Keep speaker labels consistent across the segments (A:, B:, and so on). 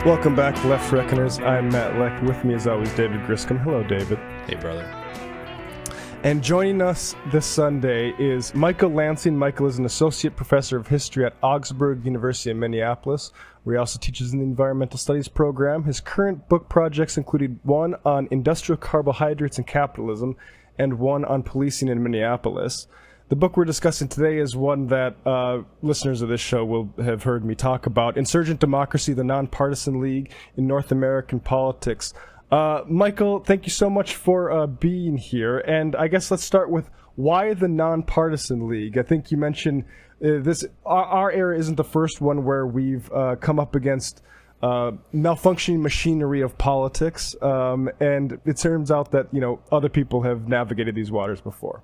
A: Welcome back, Left Reckoners. I'm Matt Leck. With me, as always, David Griscom. Hello, David.
B: Hey, brother.
A: And joining us this Sunday is Michael Lansing. Michael is an associate professor of history at Augsburg University in Minneapolis, where he also teaches in the environmental studies program. His current book projects included one on industrial carbohydrates and capitalism and one on policing in Minneapolis. The book we're discussing today is one that listeners of this show will have heard me talk about, Insurgent Democracy, the Non-Partisan League in North American Politics. Michael, thank you so much for being here. And I guess let's start with why the Non-Partisan League. I think you mentioned this. Our era isn't the first one where we've come up against malfunctioning machinery of politics. And it turns out that, other people have navigated these waters before.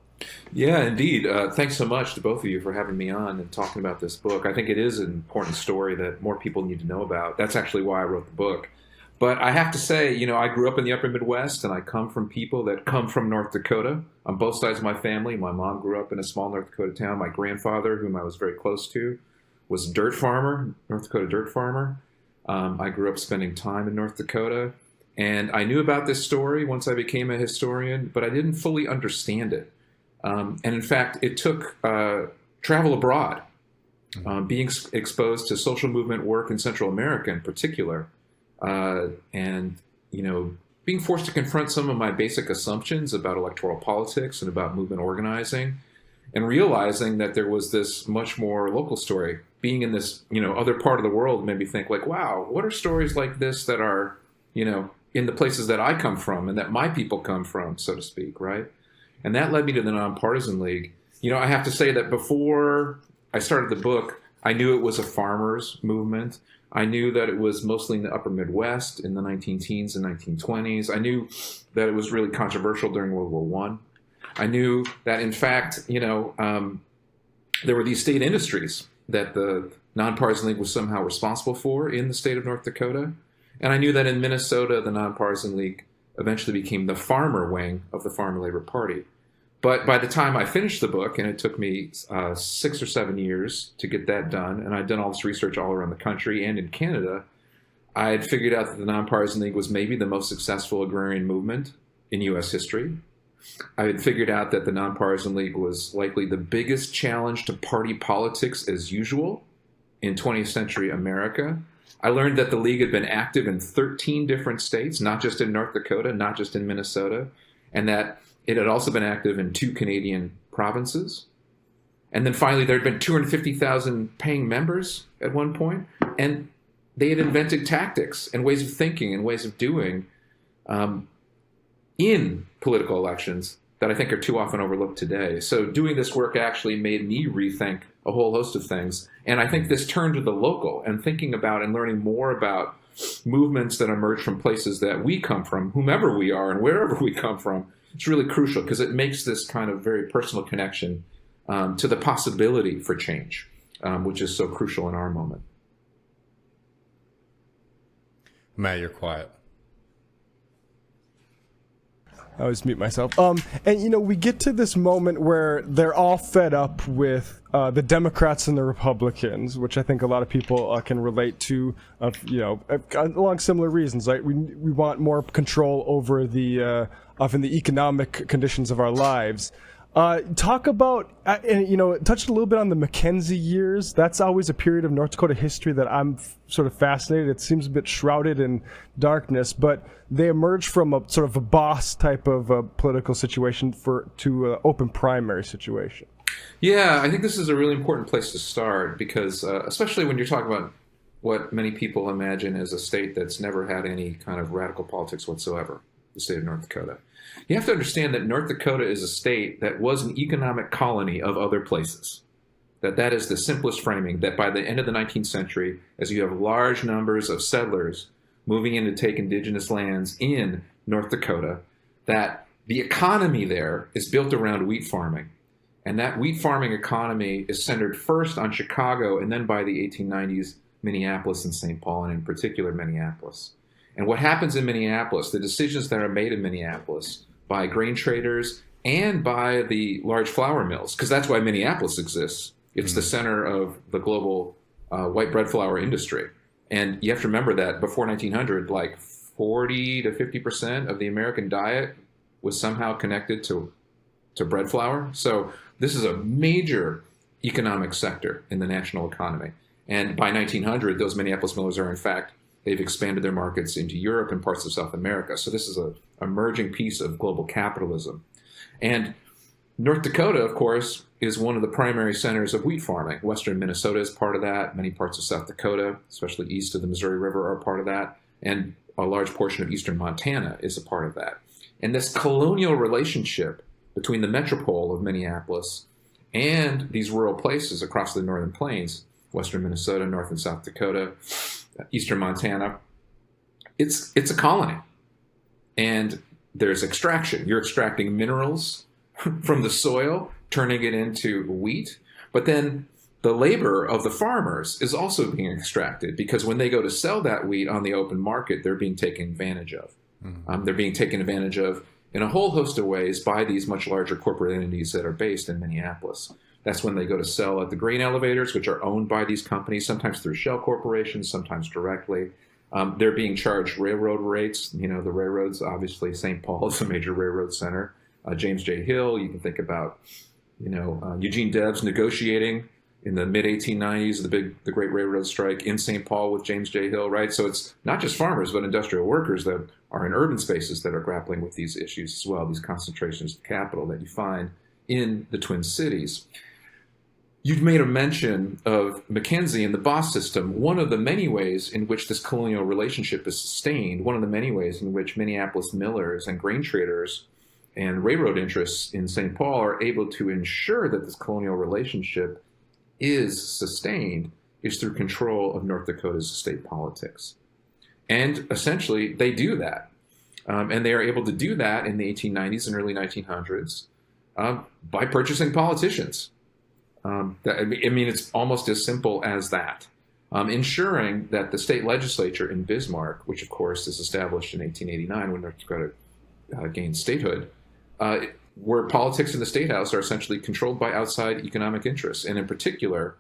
C: Yeah, indeed. Thanks so much to both of you for having me on and talking about this book. I think it is an important story that more people need to know about. That's actually why I wrote the book. But I have to say, I grew up in the upper Midwest, and I come from people that come from North Dakota on both sides of my family. My mom grew up in a small North Dakota town. My grandfather, whom I was very close to, was a dirt farmer, North Dakota dirt farmer. I grew up spending time in North Dakota. And I knew about this story once I became a historian, but I didn't fully understand it. And in fact, it took travel abroad, being exposed to social movement work in Central America in particular, and, being forced to confront some of my basic assumptions about electoral politics and about movement organizing, and realizing that there was this much more local story. Being in this, other part of the world made me think like, wow, what are stories like this that are, in the places that I come from and that my people come from, so to speak, right? And that led me to the Non-Partisan League. I have to say that before I started the book, I knew it was a farmers' movement. I knew that it was mostly in the upper Midwest in the 19-teens and 1920s. I knew that it was really controversial during World War I. I knew that, in fact, there were these state industries that the Non-Partisan League was somehow responsible for in the state of North Dakota. And I knew that in Minnesota, the Non-Partisan League eventually became the farmer wing of the Farmer Labor Party. But by the time I finished the book, and it took me 6 or 7 years to get that done, and I'd done all this research all around the country and in Canada, I had figured out that the Non-Partisan League was maybe the most successful agrarian movement in U.S. history. I had figured out that the Non-Partisan League was likely the biggest challenge to party politics as usual in 20th century America. I learned that the League had been active in 13 different states, not just in North Dakota, not just in Minnesota, and that it had also been active in 2 Canadian provinces. And then finally, there had been 250,000 paying members at one point, and they had invented tactics and ways of thinking and ways of doing in political elections that I think are too often overlooked today. So doing this work actually made me rethink a whole host of things. And I think this turned to the local and thinking about and learning more about movements that emerge from places that we come from, whomever we are and wherever we come from. It's really crucial because it makes this kind of very personal connection to the possibility for change, which is so crucial in our moment.
B: Matt, you're quiet.
A: I always mute myself. And, we get to this moment where they're all fed up with the Democrats and the Republicans, which I think a lot of people can relate to, along similar reasons. Right? We want more control over the often the economic conditions of our lives. Talk about, touched a little bit on the Mackenzie years. That's always a period of North Dakota history that I'm sort of fascinated. It seems a bit shrouded in darkness, but they emerged from a sort of a boss type of political situation to an open primary situation.
C: Yeah, I think this is a really important place to start because, especially when you're talking about what many people imagine as a state that's never had any kind of radical politics whatsoever, the state of North Dakota. You have to understand that North Dakota is a state that was an economic colony of other places. That is the simplest framing, that by the end of the 19th century, as you have large numbers of settlers moving in to take indigenous lands in North Dakota, that the economy there is built around wheat farming. And that wheat farming economy is centered first on Chicago and then by the 1890s, Minneapolis and St. Paul, and in particular Minneapolis. And what happens in Minneapolis, the decisions that are made in Minneapolis by grain traders and by the large flour mills, because that's why Minneapolis exists. It's the center of the global white bread flour industry. And you have to remember that before 1900, like 40 to 50% of the American diet was somehow connected to bread flour. So this is a major economic sector in the national economy. And by 1900, those Minneapolis millers are, in fact, they've expanded their markets into Europe and parts of South America. So this is an emerging piece of global capitalism. And North Dakota, of course, is one of the primary centers of wheat farming. Western Minnesota is part of that. Many parts of South Dakota, especially east of the Missouri River, are part of that. And a large portion of eastern Montana is a part of that. And this colonial relationship between the metropole of Minneapolis and these rural places across the northern plains, western Minnesota, north and South Dakota, eastern Montana, it's a colony. And there's extraction. You're extracting minerals from the soil, turning it into wheat. But then the labor of the farmers is also being extracted, because when they go to sell that wheat on the open market, they're being taken advantage of. They're being taken advantage of in a whole host of ways by these much larger corporate entities that are based in Minneapolis. That's when they go to sell at the grain elevators, which are owned by these companies, sometimes through shell corporations, sometimes directly. They're being charged railroad rates. You know, the railroads, obviously, St. Paul is a major railroad center. James J. Hill, you can think about, Eugene Debs negotiating in the mid-1890s, the Great Railroad Strike in St. Paul with James J. Hill, right? So it's not just farmers, but industrial workers that are in urban spaces that are grappling with these issues as well, these concentrations of capital that you find in the Twin Cities. You've made a mention of Mackenzie and the boss system. One of the many ways in which this colonial relationship is sustained, one of the many ways in which Minneapolis millers and grain traders and railroad interests in St. Paul are able to ensure that this colonial relationship is sustained, is through control of North Dakota's state politics. And essentially, they do that. And they are able to do that in the 1890s and early 1900s by purchasing politicians. It's almost as simple as that. Ensuring that the state legislature in Bismarck, which of course is established in 1889 when North Dakota gained statehood, where politics in the state house are essentially controlled by outside economic interests. And in particular,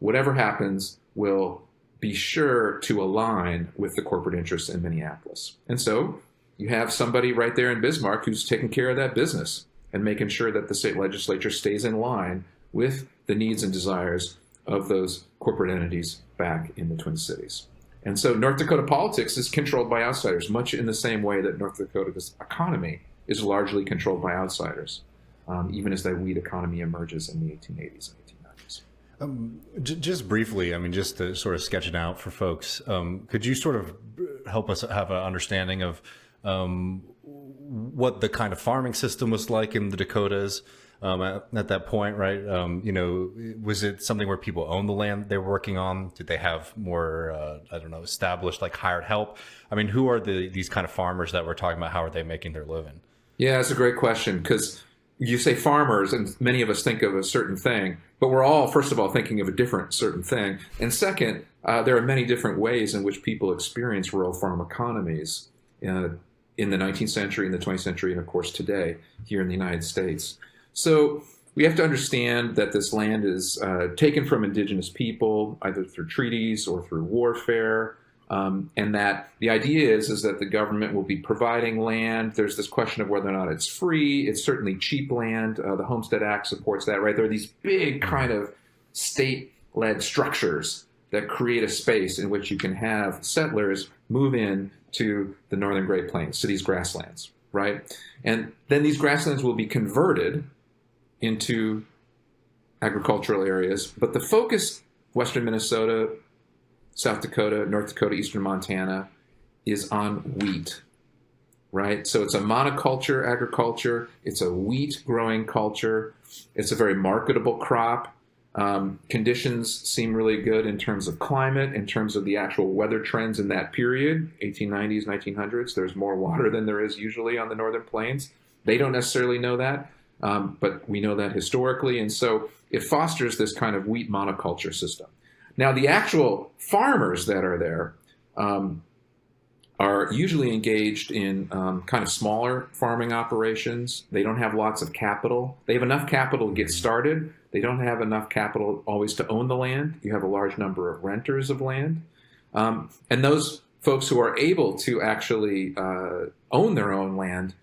C: whatever happens will be sure to align with the corporate interests in Minneapolis. And so you have somebody right there in Bismarck who's taking care of that business and making sure that the state legislature stays in line with the needs and desires of those corporate entities back in the Twin Cities. And so North Dakota politics is controlled by outsiders, much in the same way that North Dakota's economy is largely controlled by outsiders, even as that wheat economy emerges in the 1880s and 1890s.
B: Just briefly, just to sort of sketch it out for folks, could you sort of help us have an understanding of what the kind of farming system was like in the Dakotas at that point, right? Was it something where people owned the land they were working on? Did they have more, established, like hired help? Who are these kind of farmers that we're talking about? How are they making their living?
C: Yeah, that's a great question, because you say farmers, and many of us think of a certain thing, but we're all, first of all, thinking of a different certain thing. And second, there are many different ways in which people experience rural farm economies in the 19th century, in the 20th century, and of course today here in the United States. So we have to understand that this land is taken from indigenous people, either through treaties or through warfare. And that the idea is that the government will be providing land. There's this question of whether or not it's free. It's certainly cheap land. The Homestead Act supports that, right? There are these big kind of state-led structures that create a space in which you can have settlers move in to the northern Great Plains, to these grasslands, right? And then these grasslands will be converted into agricultural areas. But the focus, western Minnesota, South Dakota, North Dakota, eastern Montana, is on wheat, right? So it's a monoculture agriculture. It's a wheat growing culture. It's a very marketable crop. Conditions seem really good in terms of climate, in terms of the actual weather trends in that period, 1890s, 1900s. There's more water than there is usually on the northern plains. They don't necessarily know that, but we know that historically. And so it fosters this kind of wheat monoculture system. Now, the actual farmers that are there are usually engaged in kind of smaller farming operations. They don't have lots of capital. They have enough capital to get started. They don't have enough capital always to own the land. You have a large number of renters of land. And those folks who are able to actually own their own land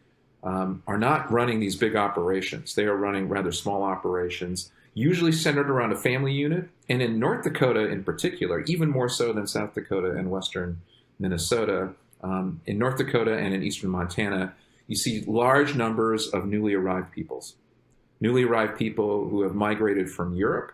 C: are not running these big operations. They are running rather small operations, usually centered around a family unit. And in North Dakota in particular, even more so than South Dakota and western Minnesota, in North Dakota and in eastern Montana, you see large numbers of newly arrived peoples. Newly arrived people who have migrated from Europe.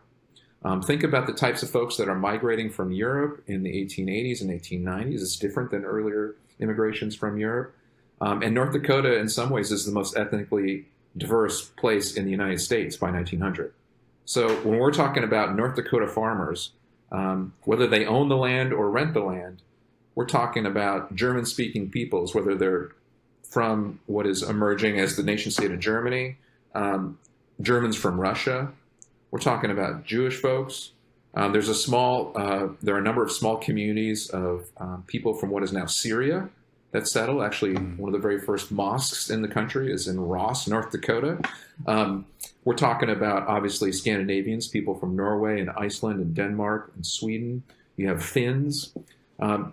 C: Think about the types of folks that are migrating from Europe in the 1880s and 1890s. It's different than earlier immigrations from Europe. And North Dakota, in some ways, is the most ethnically diverse place in the United States by 1900. So when we're talking about North Dakota farmers, whether they own the land or rent the land, we're talking about German-speaking peoples, whether they're from what is emerging as the nation-state of Germany, Germans from Russia. We're talking about Jewish folks. There are a number of small communities of people from what is now Syria that settle. Actually, one of the very first mosques in the country is in Ross, North Dakota. We're talking about, obviously, Scandinavians, people from Norway and Iceland and Denmark and Sweden. You have Finns.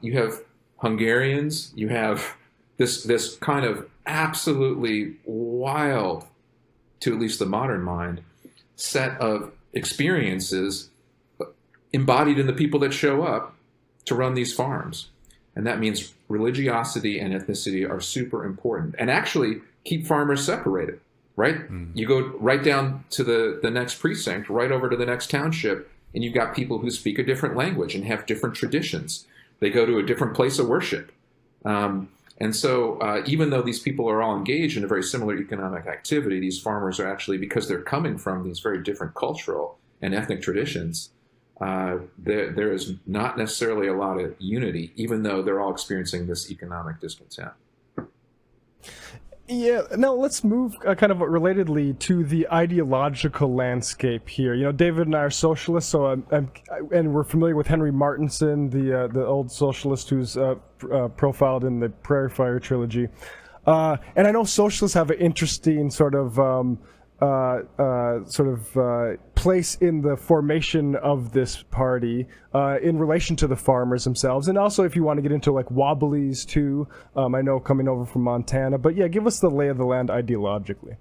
C: You have Hungarians. You have this kind of absolutely wild, to at least the modern mind, set of experiences embodied in the people that show up to run these farms. And that means religiosity and ethnicity are super important, and actually keep farmers separated, right? You go right down to the next precinct, right over to the next township, and you've got people who speak a different language and have different traditions. They go to a different place of worship. And so even though these people are all engaged in a very similar economic activity, these farmers are actually, because they're coming from these very different cultural and ethnic traditions, there is not necessarily a lot of unity, even though they're all experiencing this economic discontent.
A: Yeah, now let's move kind of relatedly to the ideological landscape here. You know, David and I are socialists, so and we're familiar with Henry Martinson, the old socialist who's profiled in the Prairie Fire trilogy. And I know socialists have an interesting sort of place in the formation of this party in relation to the farmers themselves, and also if you want to get into like Wobblies too. I know coming over from Montana, but yeah, give us the lay of the land ideologically.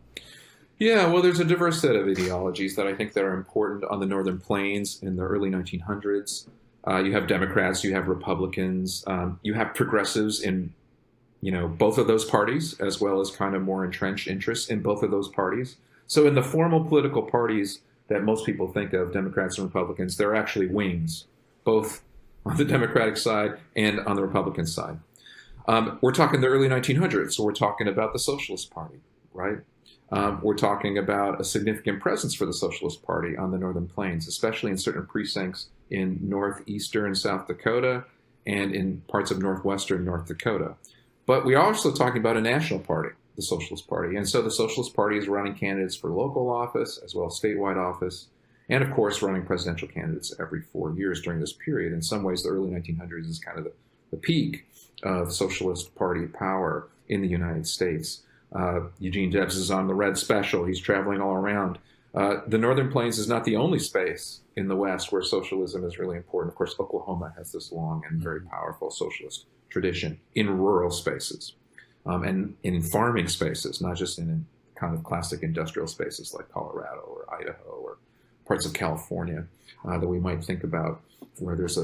C: Yeah, well, there's a diverse set of ideologies that I think that are important on the Northern Plains in the early 1900s. You have Democrats, you have Republicans, you have progressives in both of those parties, as well as kind of more entrenched interests in both of those parties. So in the formal political parties that most people think of, Democrats and Republicans, there are actually wings, both on the Democratic side and on the Republican side. We're talking the early 1900s, so we're talking about the Socialist Party, right? We're talking about a significant presence for the Socialist Party on the Northern Plains, especially in certain precincts in northeastern South Dakota and in parts of northwestern North Dakota. But we are also talking about a national party, the Socialist Party. And so the Socialist Party is running candidates for local office as well as statewide office, and of course running presidential candidates every 4 years during this period. In some ways, the early 1900s is kind of the peak of Socialist Party power in the United States. Eugene Debs is on the Red Special. He's traveling all around. The Northern Plains is not the only space in the West where socialism is really important. Of course, Oklahoma has this long and very powerful socialist tradition in rural spaces and in farming spaces, not just in kind of classic industrial spaces like Colorado or Idaho or parts of California that we might think about, where there's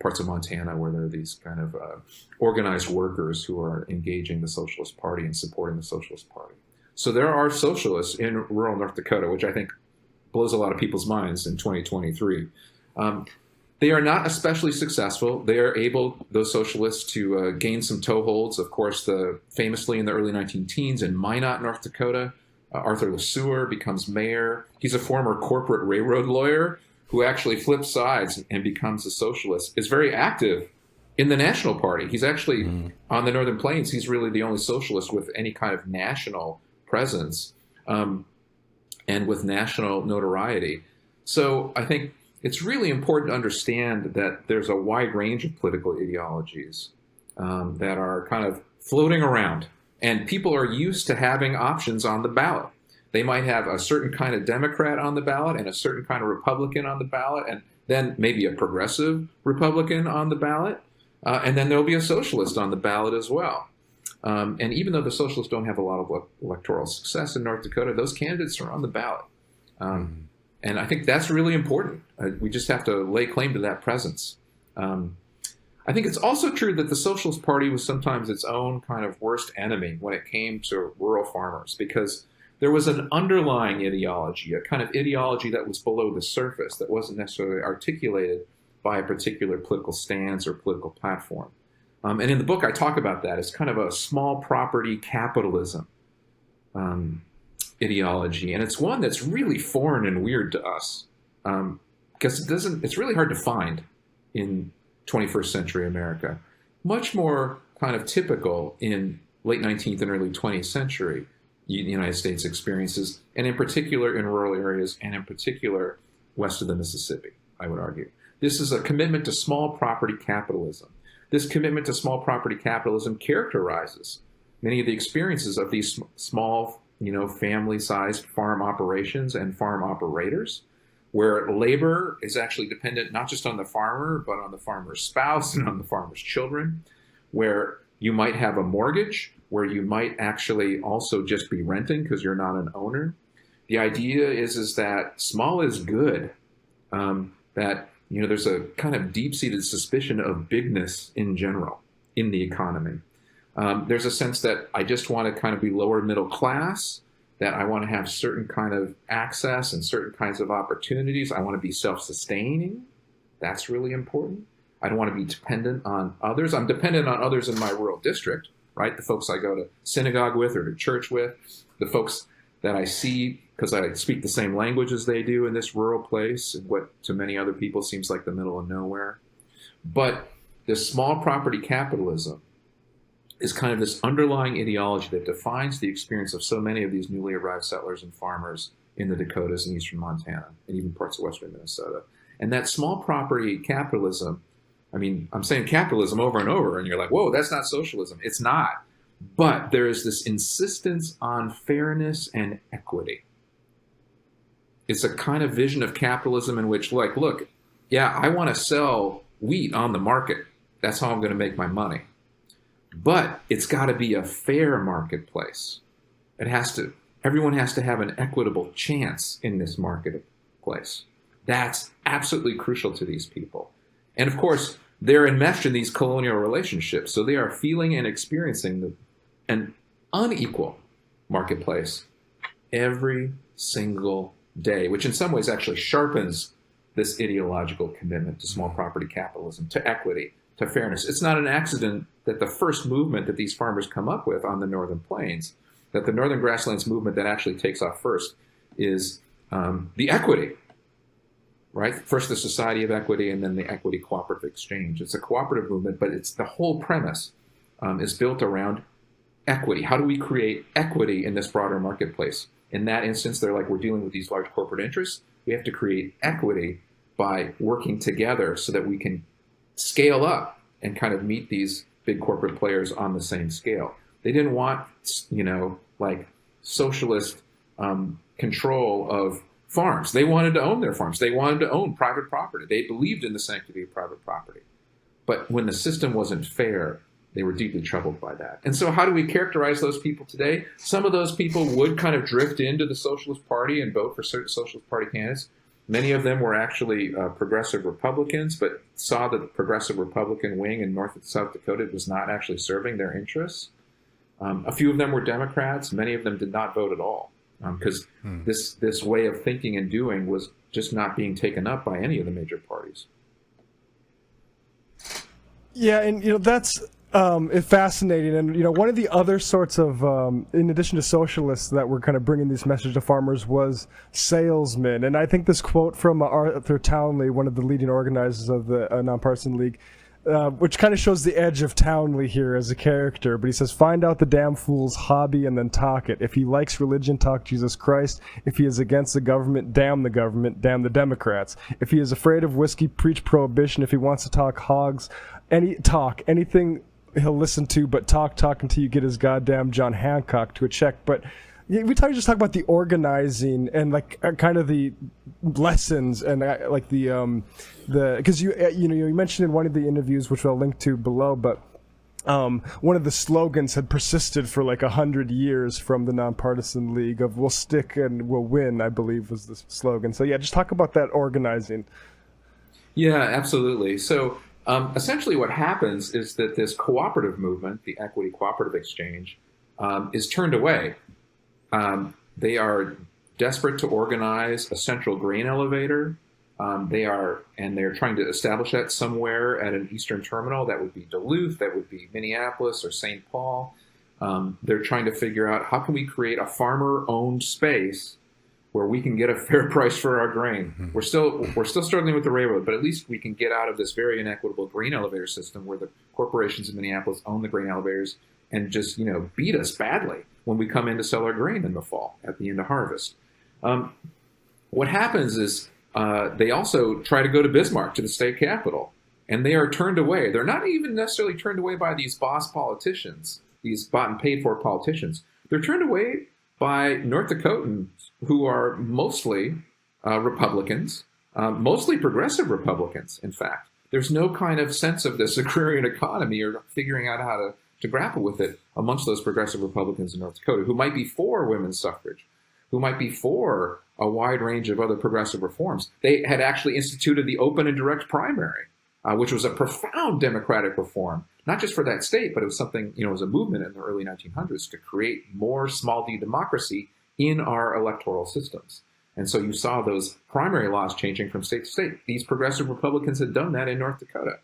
C: parts of Montana where there are these kind of organized workers who are engaging the Socialist Party and supporting the Socialist Party. So there are socialists in rural North Dakota, which I think blows a lot of people's minds in 2023. They are not especially successful. They are able, those socialists, to gain some toeholds. Of course, famously in the early 19-teens in Minot, North Dakota, Arthur LeSueur becomes mayor. He's a former corporate railroad lawyer who actually flips sides and becomes a socialist, is very active in the National Party. He's actually, on the Northern Plains, he's really the only socialist with any kind of national presence and with national notoriety. So I think it's really important to understand that there's a wide range of political ideologies that are kind of floating around, and people are used to having options on the ballot. They might have a certain kind of Democrat on the ballot and a certain kind of Republican on the ballot, and then maybe a progressive Republican on the ballot. And then there'll be a socialist on the ballot as well. And even though the socialists don't have a lot of electoral success in North Dakota, those candidates are on the ballot. And I think that's really important. We just have to lay claim to that presence. I think it's also true that the Socialist Party was sometimes its own kind of worst enemy when it came to rural farmers, because there was an underlying ideology, a kind of ideology that was below the surface, that wasn't necessarily articulated by a particular political stance or political platform. And in the book, I talk about that. It's kind of a small property capitalism ideology. And it's one that's really foreign and weird to us, because it's really hard to find in 21st century America. Much more kind of typical in late 19th and early 20th century United States experiences, and in particular in rural areas, and in particular west of the Mississippi, I would argue. This is a commitment to small property capitalism. This commitment to small property capitalism characterizes many of the experiences of these small, family-sized farm operations and farm operators, where labor is actually dependent not just on the farmer, but on the farmer's spouse and on the farmer's children, where you might have a mortgage, where you might actually also just be renting because you're not an owner. The idea is that small is good, that there's a kind of deep-seated suspicion of bigness in general in the economy. There's a sense that I just want to kind of be lower middle class, that I want to have certain kind of access and certain kinds of opportunities. I want to be self-sustaining. That's really important. I don't want to be dependent on others. I'm dependent on others in my rural district, right? The folks I go to synagogue with or to church with, the folks that I see because I speak the same language as they do in this rural place, what to many other people seems like the middle of nowhere. But this small property capitalism is kind of this underlying ideology that defines the experience of so many of these newly arrived settlers and farmers in the Dakotas and eastern Montana, and even parts of western Minnesota. And that small property capitalism, I'm saying capitalism over and over, and you're like, whoa, that's not socialism. It's not. But there is this insistence on fairness and equity. It's a kind of vision of capitalism in which, look, yeah, I want to sell wheat on the market. That's how I'm going to make my money. But it's got to be a fair marketplace. Everyone has to have an equitable chance in this marketplace. That's absolutely crucial to these people. And of course, they're enmeshed in these colonial relationships, so they are feeling and experiencing an unequal marketplace every single day, which in some ways actually sharpens this ideological commitment to small property capitalism, to equity, to fairness. It's not an accident that the first movement that these farmers come up with on the Northern Plains, that the Northern Grasslands movement that actually takes off first, is the equity. Right? First, the Society of Equity, and then the Equity Cooperative Exchange. It's a cooperative movement, but it's the whole premise is built around equity. How do we create equity in this broader marketplace? In that instance, they're like, we're dealing with these large corporate interests. We have to create equity by working together so that we can scale up and kind of meet these big corporate players on the same scale. They didn't want, socialist control of farms. They wanted to own their farms. They wanted to own private property. They believed in the sanctity of private property. But when the system wasn't fair, they were deeply troubled by that. And so how do we characterize those people today? Some of those people would kind of drift into the Socialist Party and vote for certain Socialist Party candidates. Many of them were actually progressive Republicans, but saw that the progressive Republican wing in North and South Dakota was not actually serving their interests. A few of them were Democrats. Many of them did not vote at all. Because this way of thinking and doing was just not being taken up by any of the major parties.
A: Yeah, and that's fascinating. And one of the other sorts of, in addition to socialists that were kind of bringing this message to farmers, was salesmen. And I think this quote from Arthur Townley, one of the leading organizers of the Nonpartisan League, which kind of shows the edge of Townley here as a character. But he says, find out the damn fool's hobby and then talk it. If he likes religion, talk Jesus Christ. If he is against the government, damn the Democrats. If he is afraid of whiskey, preach prohibition. If he wants to talk hogs, anything he'll listen to, but talk until you get his goddamn John Hancock to a check. But Yeah, we just talk about the organizing and like kind of the lessons and like the because you mentioned in one of the interviews, which I'll link to below, but one of the slogans had persisted for like 100 years from the Nonpartisan League of "We'll stick and we'll win," I believe was the slogan. So yeah, just talk about that organizing.
C: Yeah, absolutely. So essentially what happens is that this cooperative movement, the Equity Cooperative Exchange, is turned away. They are desperate to organize a central grain elevator. They're trying to establish that somewhere at an eastern terminal. That would be Duluth, that would be Minneapolis or St. Paul. They're trying to figure out how can we create a farmer-owned space where we can get a fair price for our grain. Mm-hmm. We're still struggling with the railroad, but at least we can get out of this very inequitable grain elevator system where the corporations in Minneapolis own the grain elevators and just beat us badly when we come in to sell our grain in the fall at the end of harvest. What happens is they also try to go to Bismarck, to the state capital, and they are turned away. They're not even necessarily turned away by these boss politicians, these bought and paid for politicians. They're turned away by North Dakotans who are mostly Republicans, mostly progressive Republicans, in fact. There's no kind of sense of this agrarian economy or figuring out how to grapple with it amongst those progressive Republicans in North Dakota who might be for women's suffrage, who might be for a wide range of other progressive reforms. They had actually instituted the open and direct primary, which was a profound democratic reform, not just for that state, but it was something, it was a movement in the early 1900s to create more small d democracy in our electoral systems. And so you saw those primary laws changing from state to state. These progressive Republicans had done that in North Dakota.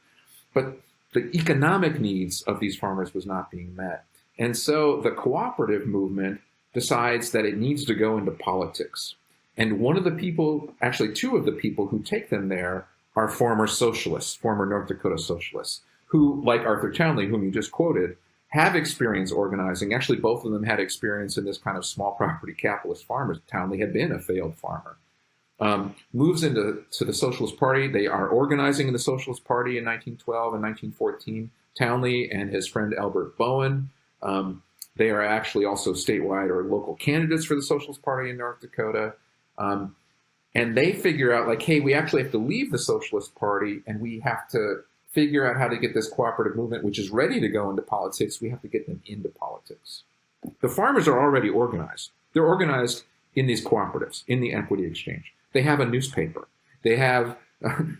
C: But the economic needs of these farmers was not being met. And so the cooperative movement decides that it needs to go into politics. And one of the people, actually two of the people who take them there are former socialists, former North Dakota socialists, who, like Arthur Townley, whom you just quoted, have experience organizing. Actually, both of them had experience in this kind of small property capitalist farmers. Townley had been a failed farmer. Moves into the Socialist Party. They are organizing in the Socialist Party in 1912 and 1914. Townley and his friend Albert Bowen. They are actually also statewide or local candidates for the Socialist Party in North Dakota. And they figure out, like, hey, we actually have to leave the Socialist Party and we have to figure out how to get this cooperative movement, which is ready to go into politics. We have to get them into politics. The farmers are already organized. They're organized in these cooperatives, in the Equity Exchange. They have a newspaper. They have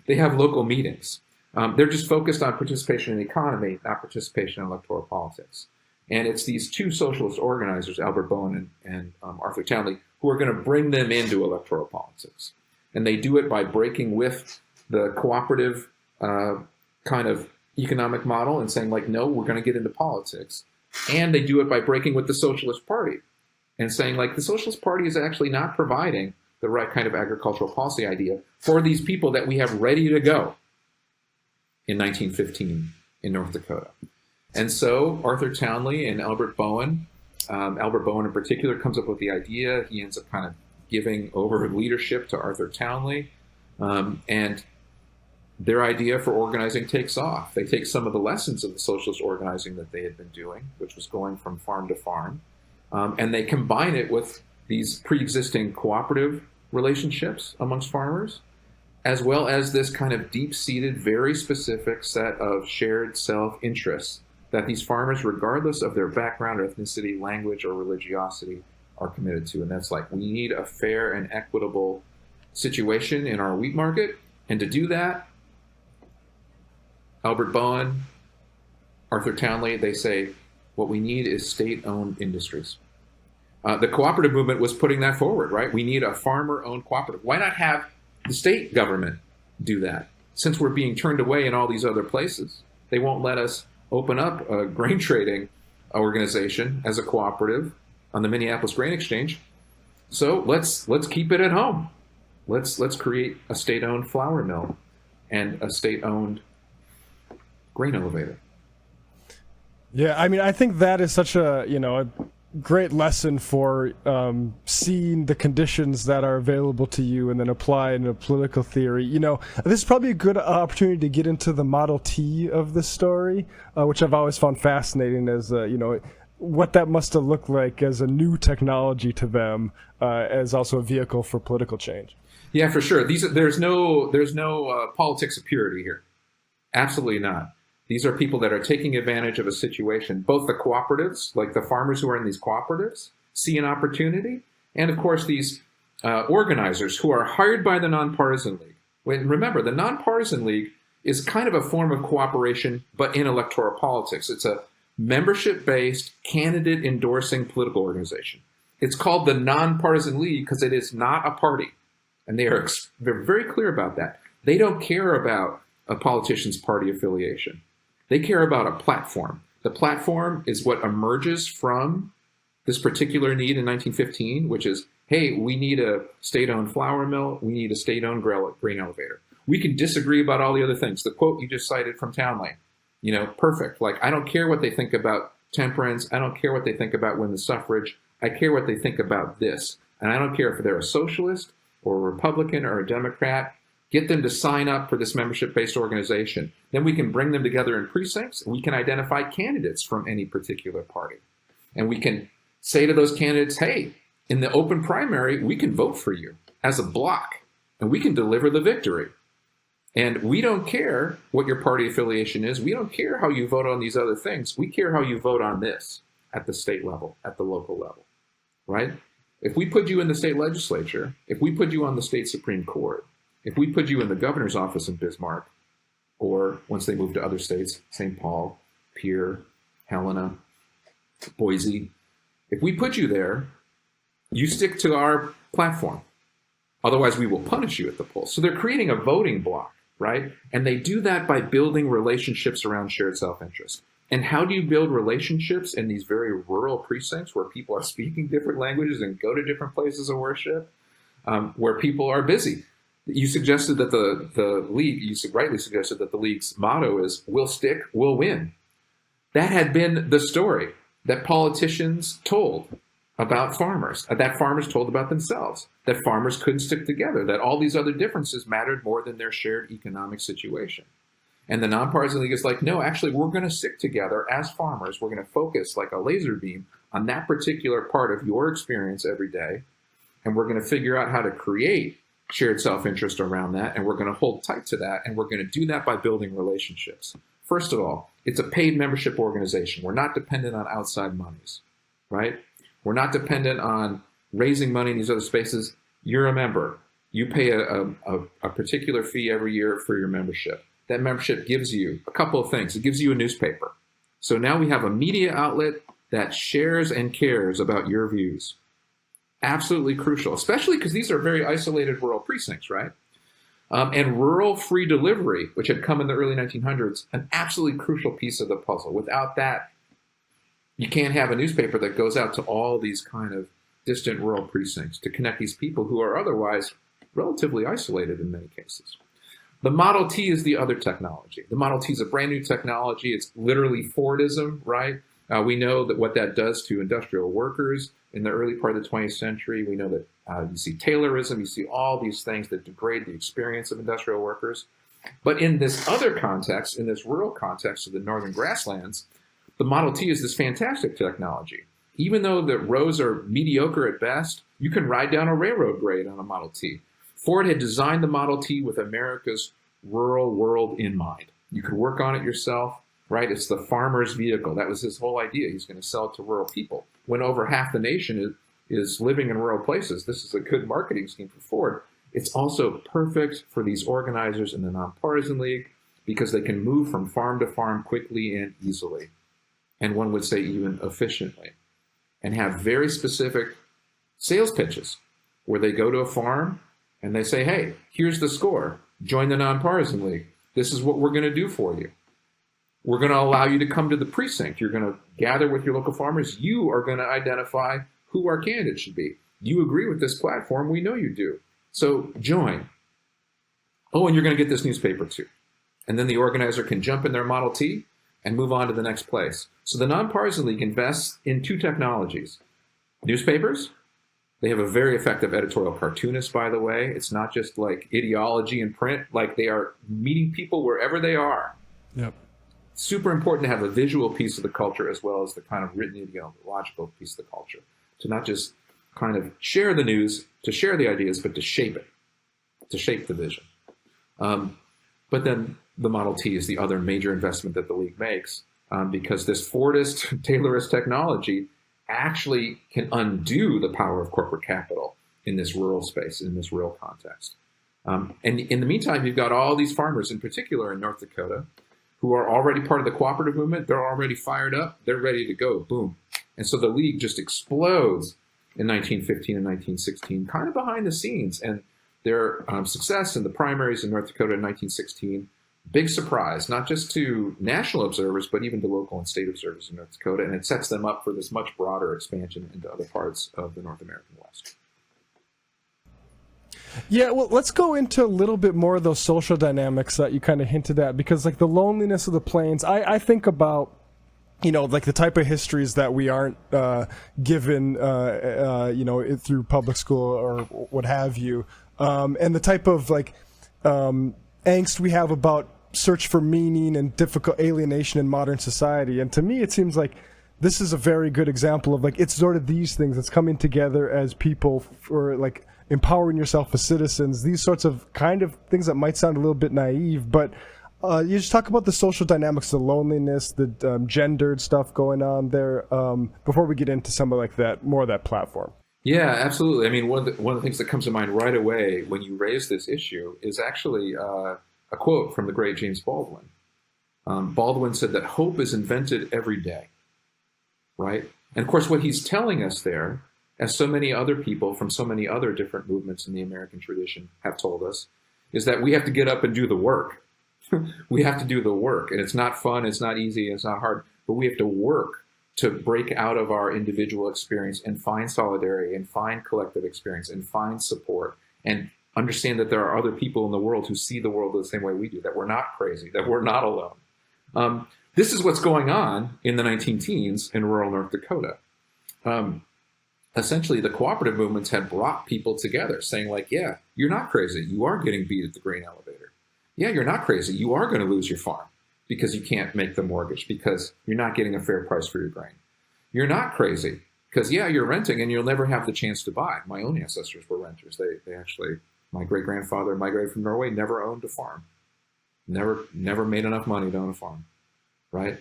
C: local meetings. They're just focused on participation in the economy, not participation in electoral politics. And it's these two socialist organizers, Albert Bowen and Arthur Townley, who are going to bring them into electoral politics. And they do it by breaking with the cooperative kind of economic model and saying, like, no, we're going to get into politics. And they do it by breaking with the Socialist Party and saying, like, the Socialist Party is actually not providing the right kind of agricultural policy idea for these people that we have ready to go in 1915 in North Dakota. And so Arthur Townley and Albert Bowen in particular comes up with the idea. He ends up kind of giving over leadership to Arthur Townley. And their idea for organizing takes off. They take some of the lessons of the socialist organizing that they had been doing, which was going from farm to farm, and they combine it with these pre-existing cooperative relationships amongst farmers, as well as this kind of deep-seated, very specific set of shared self-interests that these farmers, regardless of their background or ethnicity, language, or religiosity, are committed to. And that's like, we need a fair and equitable situation in our wheat market. And to do that, Albert Bowen, Arthur Townley, they say, what we need is state-owned industries. The cooperative movement was putting that forward, right? We need a farmer-owned cooperative. Why not have the state government do that? Since we're being turned away in all these other places, they won't let us open up a grain trading organization as a cooperative on the Minneapolis Grain Exchange. So let's keep it at home. Let's create a state-owned flour mill and a state-owned grain elevator.
A: Yeah, I mean, I think that is such a great lesson for seeing the conditions that are available to you and then apply in a political theory. This is probably a good opportunity to get into the Model T of this story, which I've always found fascinating as, what that must have looked like as a new technology to them, as also a vehicle for political change.
C: Yeah, for sure. There's no politics of purity here. Absolutely not. These are people that are taking advantage of a situation. Both the cooperatives, like the farmers who are in these cooperatives, see an opportunity, and of course these organizers who are hired by the Nonpartisan League. Remember, the Nonpartisan League is kind of a form of cooperation, but in electoral politics. It's a membership-based, candidate-endorsing political organization. It's called the Nonpartisan League because it is not a party. And they're very clear about that. They don't care about a politician's party affiliation. They care about a platform. The platform is what emerges from this particular need in 1915, which is, hey, we need a state-owned flour mill. We need a state-owned grain elevator. We can disagree about all the other things. The quote you just cited from Townley, perfect. Like, I don't care what they think about temperance. I don't care what they think about women's suffrage. I care what they think about this. And I don't care if they're a socialist or a Republican or a Democrat. Get them to sign up for this membership-based organization. Then we can bring them together in precincts, and we can identify candidates from any particular party. And we can say to those candidates, hey, in the open primary, we can vote for you as a block, and we can deliver the victory. And we don't care what your party affiliation is. We don't care how you vote on these other things. We care how you vote on this at the state level, at the local level, right? If we put you in the state legislature, if we put you on the state Supreme Court, if we put you in the governor's office in Bismarck, or once they move to other states, St. Paul, Pierre, Helena, Boise, if we put you there, you stick to our platform. Otherwise, we will punish you at the polls. So they're creating a voting block, right? And they do that by building relationships around shared self-interest. And how do you build relationships in these very rural precincts where people are speaking different languages and go to different places of worship, where people are busy? You suggested that the League, you rightly suggested that the League's motto is, we'll stick, we'll win. That had been the story that politicians told about farmers, that farmers told about themselves, that farmers couldn't stick together, that all these other differences mattered more than their shared economic situation. And the Nonpartisan League is like, no, actually, we're going to stick together as farmers. We're going to focus like a laser beam on that particular part of your experience every day. And we're going to figure out how to create shared self-interest around that. And we're going to hold tight to that. And we're going to do that by building relationships. First of all, it's a paid membership organization. We're not dependent on outside monies, right? We're not dependent on raising money in these other spaces. You're a member. You pay a particular fee every year for your membership. That membership gives you a couple of things. It gives you a newspaper. So now we have a media outlet that shares and cares about your views. Absolutely crucial, especially because these are very isolated rural precincts, right? And rural free delivery, which had come in the early 1900s, an absolutely crucial piece of the puzzle. Without that, you can't have a newspaper that goes out to all these kind of distant rural precincts to connect these people who are otherwise relatively isolated in many cases. The Model T is the other technology. The Model T is a brand new technology. It's literally Fordism, right? We know that what that does to industrial workers in the early part of the 20th century. We know that you see Taylorism, you see all these things that degrade the experience of industrial workers. But in this other context, in this rural context of the northern grasslands, the Model T is this fantastic technology. Even though the roads are mediocre at best, you can ride down a railroad grade on a Model T. Ford had designed the Model T with America's rural world in mind. You could work on it yourself, right? It's the farmer's vehicle. That was his whole idea. He's going to sell it to rural people. When over half the nation is living in rural places, this is a good marketing scheme for Ford. It's also perfect for these organizers in the Nonpartisan League because they can move from farm to farm quickly and easily, and one would say even efficiently, and have very specific sales pitches where they go to a farm and they say, hey, here's the score. Join the Nonpartisan League. This is what we're going to do for you. We're going to allow you to come to the precinct. You're going to gather with your local farmers. You are going to identify who our candidates should be. You agree with this platform. We know you do. So join. Oh, and you're going to get this newspaper too. And then the organizer can jump in their Model T and move on to the next place. So the Nonpartisan League invests in two technologies. Newspapers. They have a very effective editorial cartoonist, by the way. It's not just like ideology in print. Like, they are meeting people wherever they are.
A: Yep.
C: super important to have a visual piece of the culture as well as the kind of written ideological piece of the culture, to not just kind of share the news, to share the ideas, but to shape it, to shape the vision. But then the Model T is the other major investment that the League makes, because this Fordist, Taylorist technology actually can undo the power of corporate capital in this rural space, in this rural context. And in the meantime, you've got all these farmers, in particular in North Dakota, who are already part of the cooperative movement. They're already fired up. They're ready to go. Boom. And so the League just explodes in 1915 and 1916, kind of behind the scenes. And their success in the primaries in North Dakota in 1916, big surprise, not just to national observers, but even to local and state observers in North Dakota. And it sets them up for this much broader expansion into other parts of the North American West.
A: Yeah, well, let's go into a little bit more of those social dynamics that you kind of hinted at, because like the loneliness of the plains, I think about, you know, like the type of histories that we aren't given, you know, through public school or what have you, and the type of like angst we have about search for meaning and difficult alienation in modern society. And to me, it seems like this is a very good example of like, it's sort of these things that's coming together as people for like empowering yourself as citizens, these sorts of kind of things that might sound a little bit naive, but you just talk about the social dynamics, the loneliness, the gendered stuff going on there, before we get into some of like that, more of that platform.
C: Yeah, absolutely. I mean, one of the things that comes to mind right away when you raise this issue is actually a quote from the great James Baldwin. Baldwin said that hope is invented every day, right? And of course, what he's telling us there, as so many other people from so many other different movements in the American tradition have told us, is that we have to get up and do the work. We have to do the work. And it's not fun, it's not easy, it's not hard, but we have to work to break out of our individual experience and find solidarity and find collective experience and find support and understand that there are other people in the world who see the world the same way we do, that we're not crazy, that we're not alone. This is what's going on in the 19-teens in rural North Dakota. Essentially, the cooperative movements had brought people together saying like, yeah, you're not crazy. You are getting beat at the grain elevator. Yeah, you're not crazy. You are going to lose your farm because you can't make the mortgage, because you're not getting a fair price for your grain. You're not crazy because, yeah, you're renting and you'll never have the chance to buy. My own ancestors were renters. They actually, my great-grandfather migrated from Norway, never owned a farm. Never made enough money to own a farm, right?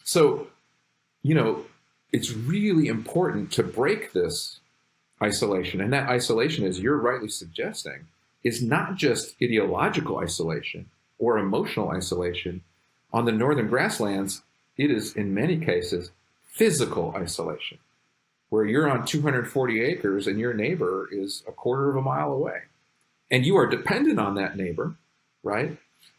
C: So, you know, it's really important to break this isolation. And that isolation, as you're rightly suggesting, is not just ideological isolation or emotional isolation. On the northern grasslands, it is, in many cases, physical isolation, where you're on 240 acres and your neighbor is a quarter of a mile away. And you are dependent on that neighbor, right?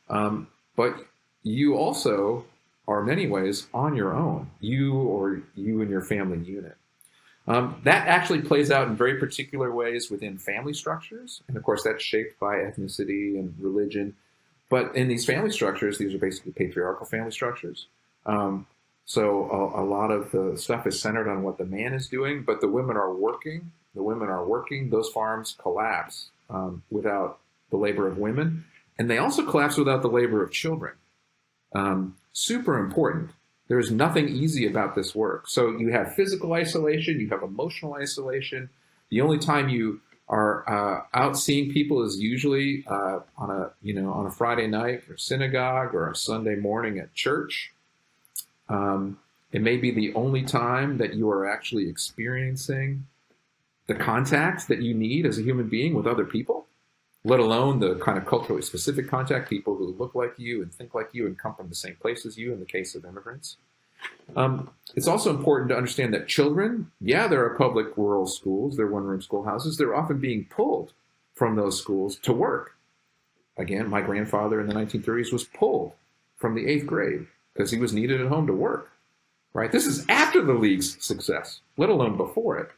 C: But you also are in many ways on your own, you and your family unit. That actually plays out in very particular ways within family structures. And of course, that's shaped by ethnicity and religion. But in these family structures, these are basically patriarchal family structures. So a lot of the stuff is centered on what the man is doing, but the women are working. Those farms collapse without the labor of women. And they also collapse without the labor of children. Super important. There is nothing easy about this work. So you have physical isolation, you have emotional isolation. The only time you are out seeing people is usually on a Friday night or synagogue or a Sunday morning at church. It may be the only time that you are actually experiencing the contact that you need as a human being with other people, let alone the kind of culturally specific contact, people who look like you and think like you and come from the same place as you in the case of immigrants. It's also important to understand that children, yeah, there are public rural schools, they're one-room schoolhouses, they're often being pulled from those schools to work. Again, my grandfather in the 1930s was pulled from the 8th grade because he was needed at home to work, right? This is after the League's success, let alone before it.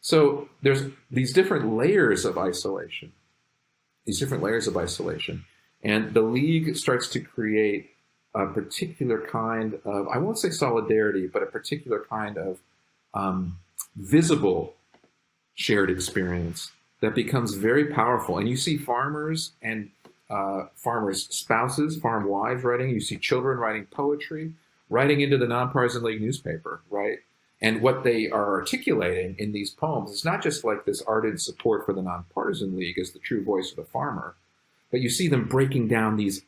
C: So there's these different layers of isolation. And the League starts to create a particular kind of, I won't say solidarity, but a particular kind of visible shared experience that becomes very powerful. And you see farmers and farmers' spouses, farm wives writing. You see children writing poetry, writing into the Nonpartisan League newspaper, right? And what they are articulating in these poems is not just like this ardent support for the Nonpartisan League as the true voice of the farmer, but you see them breaking down these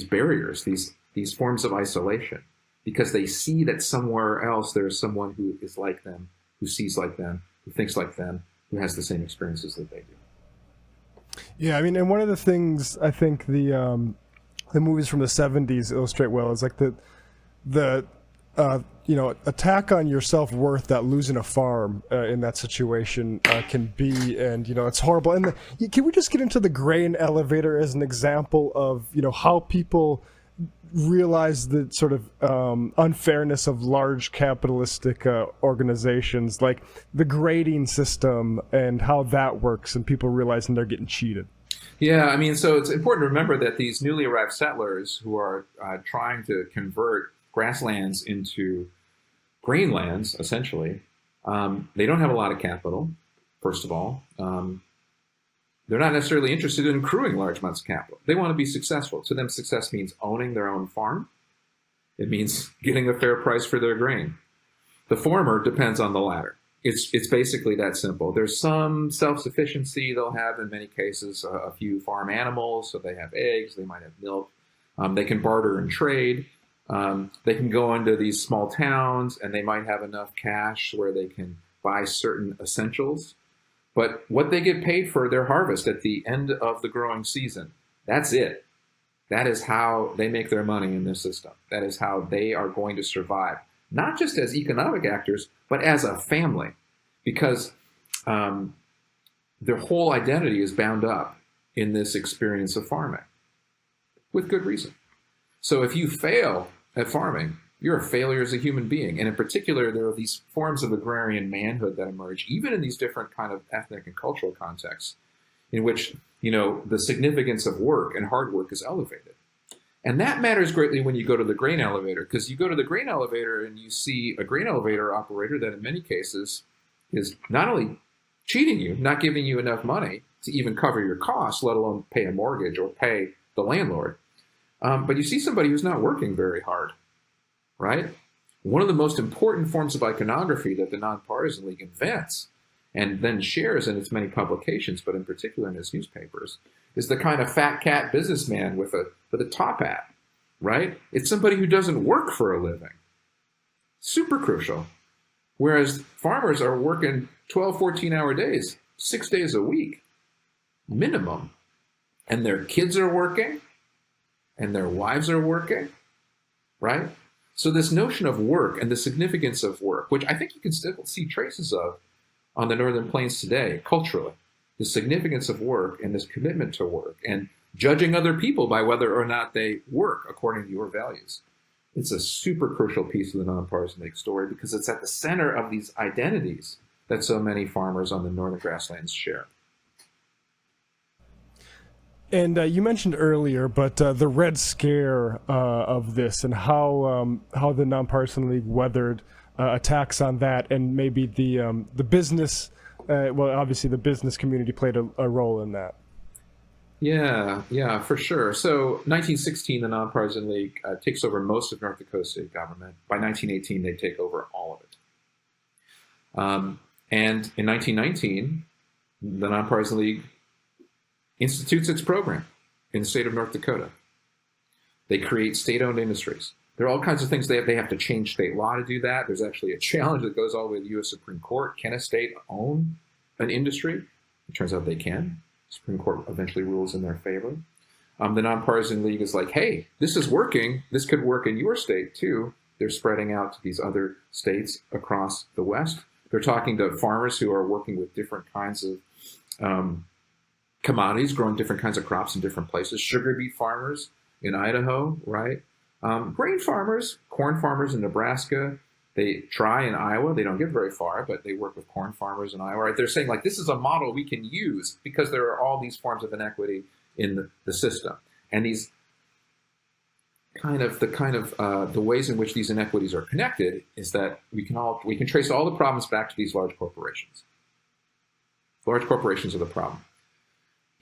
C: barriers, these forms of isolation, because they see that somewhere else there's someone who is like them, who sees like them, who thinks like them, who has the same experiences that they do.
A: Yeah, I mean, and one of the things I think the movies from the 70s illustrate well is like the attack on your self-worth that losing a farm in that situation can be, and it's horrible. And can we just get into the grain elevator as an example of how people realize the sort of unfairness of large capitalistic organizations, like the grading system and how that works, and people realizing they're getting cheated?
C: Yeah, I mean, so it's important to remember that these newly arrived settlers who are trying to convert grasslands into grain lands, essentially, they don't have a lot of capital, first of all. They're not necessarily interested in accruing large amounts of capital. They want to be successful. To them, success means owning their own farm. It means getting a fair price for their grain. The former depends on the latter. It's basically that simple. There's some self-sufficiency they'll have in many cases, a few farm animals, so they have eggs, they might have milk. They can barter and trade. They can go into these small towns and they might have enough cash where they can buy certain essentials. But what they get paid for their harvest at the end of the growing season, that's it. That is how they make their money in this system. That is how they are going to survive, not just as economic actors, but as a family, because their whole identity is bound up in this experience of farming, with good reason. So if you fail at farming, you're a failure as a human being. And in particular, there are these forms of agrarian manhood that emerge, even in these different kind of ethnic and cultural contexts, in which, the significance of work and hard work is elevated. And that matters greatly when you go to the grain elevator, because you go to the grain elevator and you see a grain elevator operator that in many cases is not only cheating you, not giving you enough money to even cover your costs, let alone pay a mortgage or pay the landlord. But you see somebody who's not working very hard, right? One of the most important forms of iconography that the Nonpartisan League invents and then shares in its many publications, but in particular in its newspapers, is the kind of fat cat businessman with a top hat, right? It's somebody who doesn't work for a living. Super crucial. Whereas farmers are working 12, 14-hour days, 6 days a week, minimum. And their kids are working, and their wives are working, right? So this notion of work and the significance of work, which I think you can still see traces of on the Northern Plains today, culturally, the significance of work and this commitment to work and judging other people by whether or not they work according to your values. It's a super crucial piece of the Nonpartisan League story because it's at the center of these identities that so many farmers on the northern grasslands share.
A: And you mentioned earlier, but the Red Scare of this and how the Nonpartisan League weathered attacks on that, and maybe the business, obviously the business community played a role in that.
C: Yeah, for sure. So 1916, the Nonpartisan League takes over most of North Dakota state government. By 1918, they take over all of it. And in 1919, the Nonpartisan League institutes its program in the state of North Dakota. They create state-owned industries. There are all kinds of things they have to change state law to do that. There's actually a challenge that goes all the way to the U.S. Supreme Court. Can a state own an industry? It turns out they can. The Supreme Court eventually rules in their favor. The Nonpartisan League is like, hey, this is working. This could work in your state too. They're spreading out to these other states across the West. They're talking to farmers who are working with different kinds of commodities, growing different kinds of crops in different places. Sugar beet farmers in Idaho, right? Grain farmers, corn farmers in Nebraska. They try in Iowa. They don't get very far, but they work with corn farmers in Iowa. Right? They're saying, like, this is a model we can use because there are all these forms of inequity in the system. And these the ways in which these inequities are connected is that we can trace all the problems back to these large corporations. Large corporations are the problem.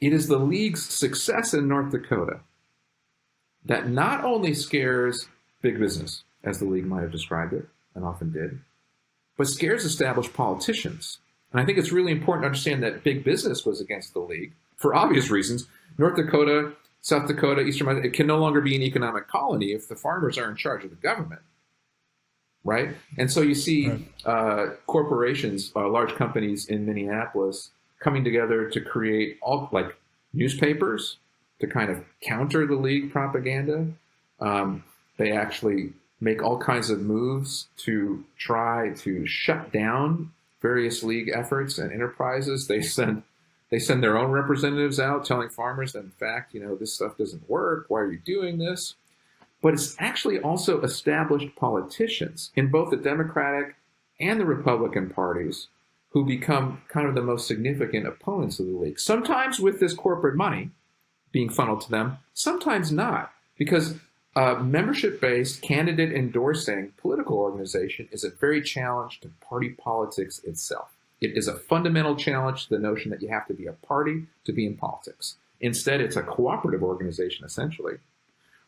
C: It is the League's success in North Dakota that not only scares big business, as the League might have described it, and often did, but scares established politicians. And I think it's really important to understand that big business was against the League for obvious reasons. North Dakota, South Dakota, Eastern Montana, it can no longer be an economic colony if the farmers are in charge of the government, right? And so you see corporations, large companies in Minneapolis coming together to create all like newspapers to kind of counter the League propaganda. They actually make all kinds of moves to try to shut down various League efforts and enterprises. They send their own representatives out telling farmers that, in fact, this stuff doesn't work. Why are you doing this? But it's actually also established politicians in both the Democratic and the Republican parties who become kind of the most significant opponents of the League. Sometimes with this corporate money being funneled to them, sometimes not, because membership-based, candidate-endorsing political organization is a very challenge to party politics itself. It is a fundamental challenge to the notion that you have to be a party to be in politics. Instead, it's a cooperative organization, essentially,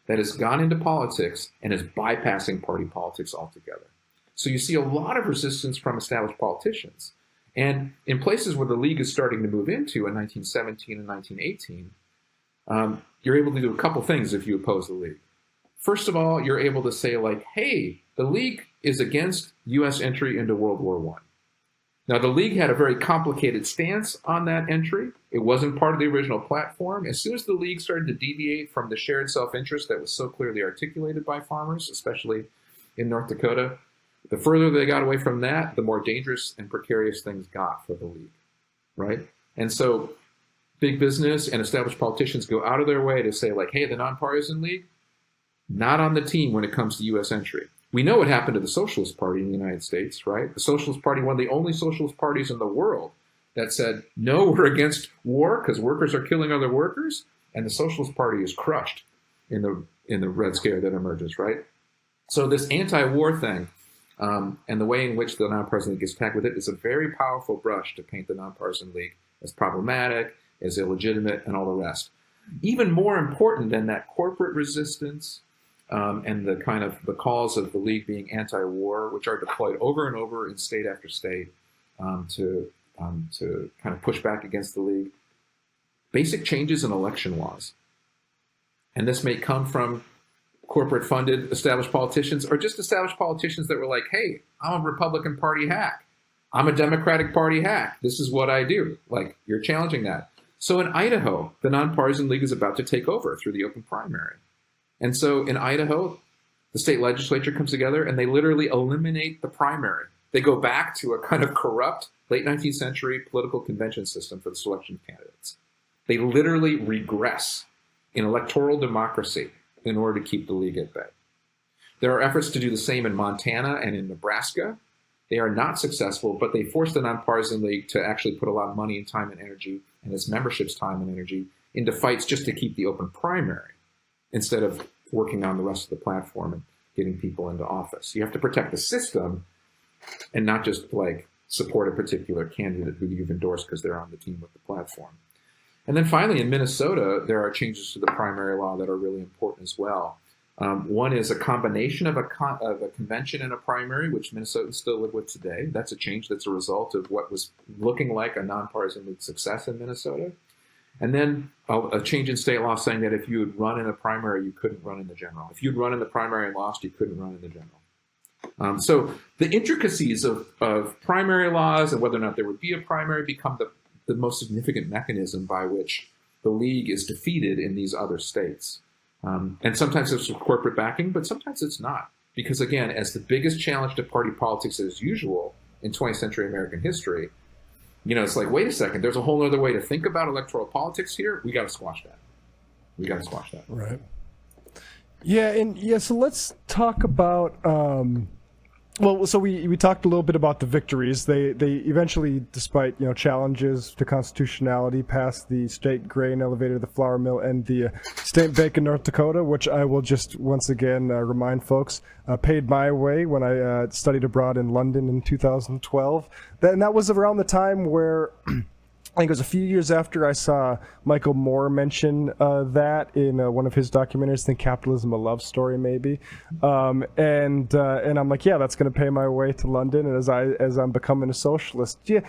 C: that has gone into politics and is bypassing party politics altogether. So you see a lot of resistance from established politicians. And in places where the League is starting to move into in 1917 and 1918, you're able to do a couple things if you oppose the League. First of all, you're able to say, like, hey, the League is against U.S. entry into World War I. Now, the League had a very complicated stance on that entry. It wasn't part of the original platform. As soon as the League started to deviate from the shared self-interest that was so clearly articulated by farmers, especially in North Dakota, the further they got away from that, the more dangerous and precarious things got for the League, right? And so big business and established politicians go out of their way to say, like, hey, the Nonpartisan League, not on the team when it comes to U.S. entry. We know what happened to the Socialist Party in the United States, right? The Socialist Party, one of the only socialist parties in the world that said, no, we're against war because workers are killing other workers. And the Socialist Party is crushed in the Red Scare that emerges, right? So this anti-war thing and the way in which the Nonpartisan League gets tagged with it is a very powerful brush to paint the Nonpartisan League as problematic, as illegitimate, and all the rest. Even more important than that corporate resistance and the kind of the calls of the League being anti-war, which are deployed over and over in state after state to kind of push back against the League. Basic changes in election laws. And this may come from corporate-funded established politicians or just established politicians that were like, hey, I'm a Republican Party hack. I'm a Democratic Party hack. This is what I do. Like, you're challenging that. So in Idaho, the Nonpartisan League is about to take over through the open primary. And so in Idaho, the state legislature comes together and they literally eliminate the primary. They go back to a kind of corrupt late 19th century political convention system for the selection of candidates. They literally regress in electoral democracy in order to keep the League at bay. There are efforts to do the same in Montana and in Nebraska. They are not successful, but they force the Nonpartisan League to actually put a lot of money and time and energy and its membership's time and energy into fights just to keep the open primary instead of working on the rest of the platform and getting people into office. You have to protect the system and not just like support a particular candidate who you've endorsed because they're on the team with the platform. And then finally, in Minnesota, there are changes to the primary law that are really important as well. One is a combination of a convention and a primary, which Minnesotans still live with today. That's a change that's a result of what was looking like a Nonpartisan League success in Minnesota. And then a change in state law saying that if you had run in a primary, you couldn't run in the general. If you'd run in the primary and lost, you couldn't run in the general. So the intricacies of primary laws and whether or not there would be a primary become the most significant mechanism by which the League is defeated in these other states. And sometimes there's some corporate backing, but sometimes it's not. Because again, as the biggest challenge to party politics as usual in 20th century American history, it's like, wait a second, there's a whole other way to think about electoral politics here. We got to squash that.
A: Right. Yeah, so let's talk about so we talked a little bit about the victories. They eventually, despite challenges to constitutionality, passed the state grain elevator, the flour mill, and the state bank in North Dakota, which I will just once again remind folks paid my way when I studied abroad in London in 2012. And that was around the time where I think it was a few years after I saw Michael Moore mention that in one of his documentaries, I think Capitalism: A Love Story, maybe. And I'm like, yeah, that's going to pay my way to London, and as I'm becoming a socialist. Yeah,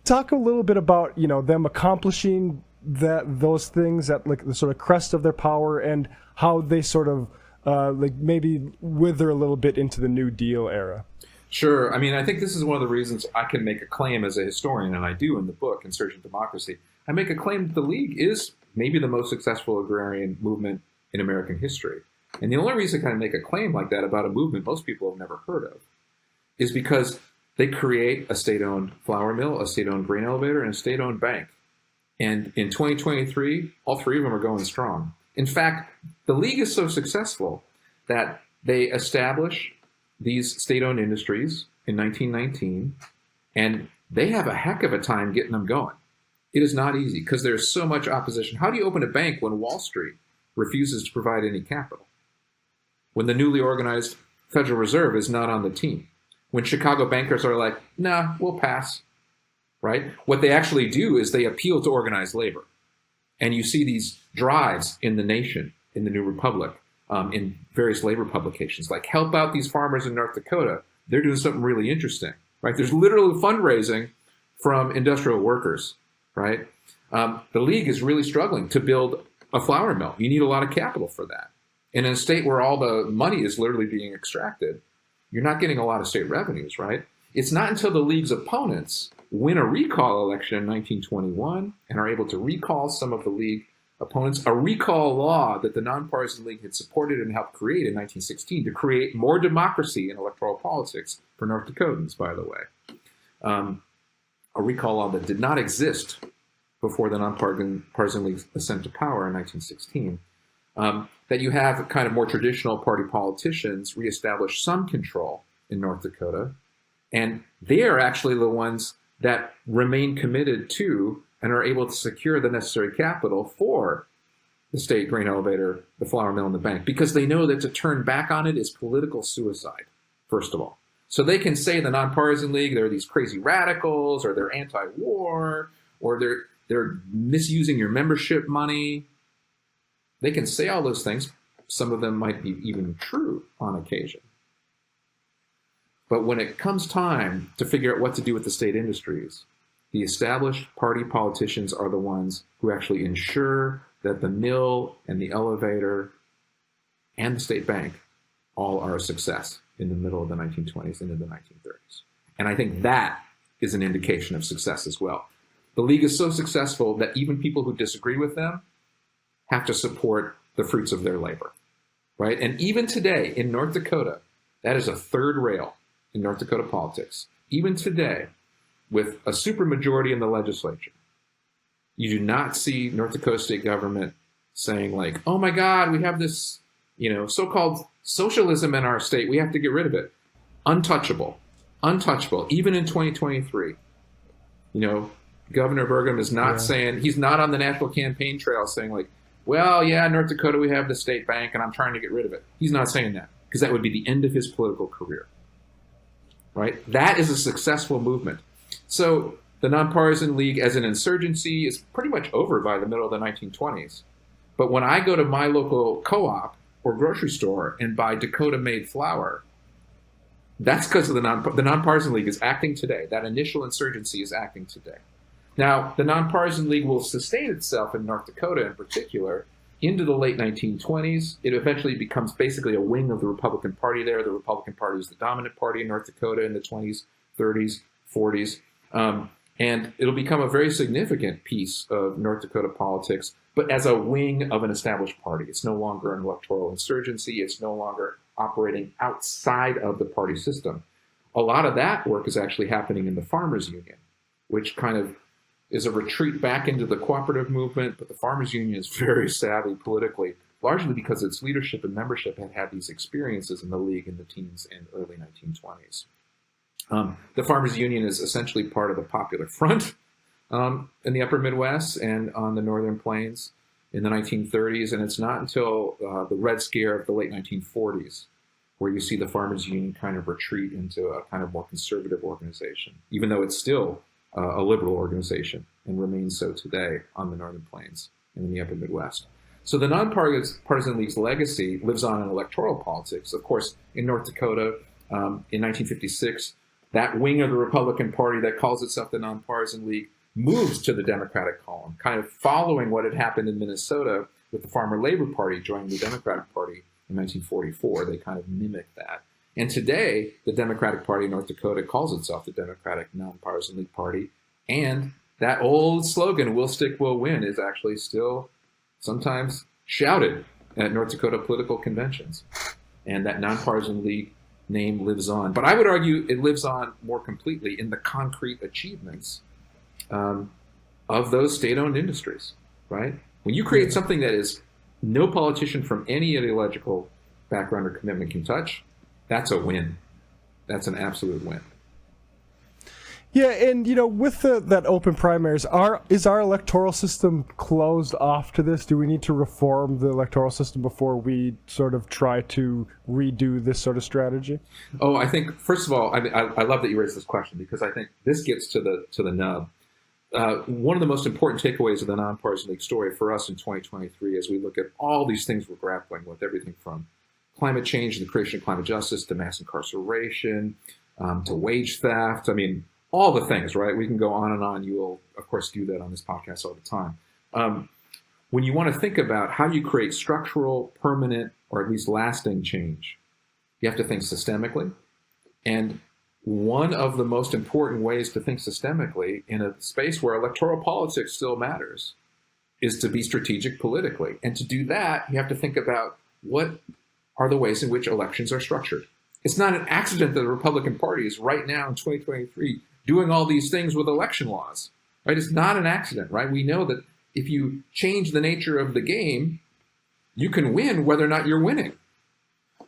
A: talk a little bit about them accomplishing those things at like the sort of crest of their power, and how they sort of like maybe wither a little bit into the New Deal era.
C: Sure. I mean, I think this is one of the reasons I can make a claim as a historian, and I do in the book, Insurgent Democracy. I make a claim that the League is maybe the most successful agrarian movement in American history. And the only reason I kind of make a claim like that about a movement most people have never heard of is because they create a state-owned flour mill, a state-owned grain elevator, and a state-owned bank. And in 2023, all three of them are going strong. In fact, the League is so successful that they establish these state-owned industries in 1919, and they have a heck of a time getting them going. It is not easy because there's so much opposition. How do you open a bank when Wall Street refuses to provide any capital? When the newly organized Federal Reserve is not on the team? When Chicago bankers are like, nah, we'll pass, right? What they actually do is they appeal to organized labor. And you see these drives in the nation, in the New Republic, in various labor publications, like help out these farmers in North Dakota. They're doing something really interesting, right? There's literally fundraising from industrial workers, right? The League is really struggling to build a flour mill. You need a lot of capital for that. And in a state where all the money is literally being extracted, you're not getting a lot of state revenues, right? It's not until the League's opponents win a recall election in 1921 and are able to recall some of the League opponents, a recall law that the Nonpartisan League had supported and helped create in 1916 to create more democracy in electoral politics for North Dakotans, by the way. A recall law that did not exist before the Nonpartisan League's ascent to power in 1916. That you have kind of more traditional party politicians reestablish some control in North Dakota, and they are actually the ones that remain committed to and are able to secure the necessary capital for the state grain elevator, the flour mill, and the bank, because they know that to turn back on it is political suicide, first of all. So they can say the Nonpartisan League, they're these crazy radicals, or they're anti-war, or they're misusing your membership money. They can say all those things. Some of them might be even true on occasion. But when it comes time to figure out what to do with the state industries, the established party politicians are the ones who actually ensure that the mill and the elevator and the state bank all are a success in the middle of the 1920s into the 1930s. And I think that is an indication of success as well. The League is so successful that even people who disagree with them have to support the fruits of their labor, right? And even today in North Dakota, that is a third rail in North Dakota politics. Even today, with a supermajority in the legislature, you do not see North Dakota state government saying like, oh my God, we have this, so-called socialism in our state. We have to get rid of it. Untouchable, even in 2023. Governor Burgum is not saying, he's not on the national campaign trail saying like, well, yeah, North Dakota, we have the state bank and I'm trying to get rid of it. He's not saying that because that would be the end of his political career, right? That is a successful movement. So the Nonpartisan League as an insurgency is pretty much over by the middle of the 1920s. But when I go to my local co-op or grocery store and buy Dakota-made flour, that's because of the Nonpartisan League is acting today. That initial insurgency is acting today. Now, the Nonpartisan League will sustain itself in North Dakota in particular into the late 1920s. It eventually becomes basically a wing of the Republican Party there. The Republican Party is the dominant party in North Dakota in the 20s, 30s, 40s. And it'll become a very significant piece of North Dakota politics, but as a wing of an established party. It's no longer an electoral insurgency. It's no longer operating outside of the party system. A lot of that work is actually happening in the Farmers Union, which kind of is a retreat back into the cooperative movement, but the Farmers Union is very savvy politically, largely because its leadership and membership had had these experiences in the League in the teens and early 1920s. The Farmers Union is essentially part of the Popular Front in the upper Midwest and on the Northern Plains in the 1930s, and it's not until the Red Scare of the late 1940s where you see the Farmers Union kind of retreat into a kind of more conservative organization, even though it's still a liberal organization and remains so today on the Northern Plains and in the upper Midwest. So the Nonpartisan League's legacy lives on in electoral politics. Of course, in North Dakota, in 1956, that wing of the Republican Party that calls itself the Nonpartisan League moves to the Democratic column, kind of following what had happened in Minnesota with the Farmer Labor Party joining the Democratic Party in 1944. They kind of mimicked that. And today, the Democratic Party in North Dakota calls itself the Democratic Nonpartisan League Party. And that old slogan, "We'll stick, we'll win," is actually still sometimes shouted at North Dakota political conventions. And that Nonpartisan League name lives on. But I would argue it lives on more completely in the concrete achievements of those state-owned industries, right? When you create something that is no politician from any ideological background or commitment can touch, that's a win. That's an absolute win.
A: Yeah, and with that open primaries, is our electoral system closed off to this? Do we need to reform the electoral system before we sort of try to redo this sort of strategy?
C: Oh, I think first of all, I love that you raised this question, because I think this gets to the nub. One of the most important takeaways of the Nonpartisan League story for us in 2023, as we look at all these things we're grappling with, everything from climate change and the creation of climate justice to mass incarceration, to wage theft. I mean, all the things, right? We can go on and on. You will, of course, do that on this podcast all the time. When you want to think about how you create structural, permanent, or at least lasting change, you have to think systemically. And one of the most important ways to think systemically in a space where electoral politics still matters is to be strategic politically. And to do that, you have to think about what are the ways in which elections are structured. It's not an accident that the Republican Party is right now in 2023 doing all these things with election laws, right? It's not an accident, right? We know that if you change the nature of the game, you can win whether or not you're winning.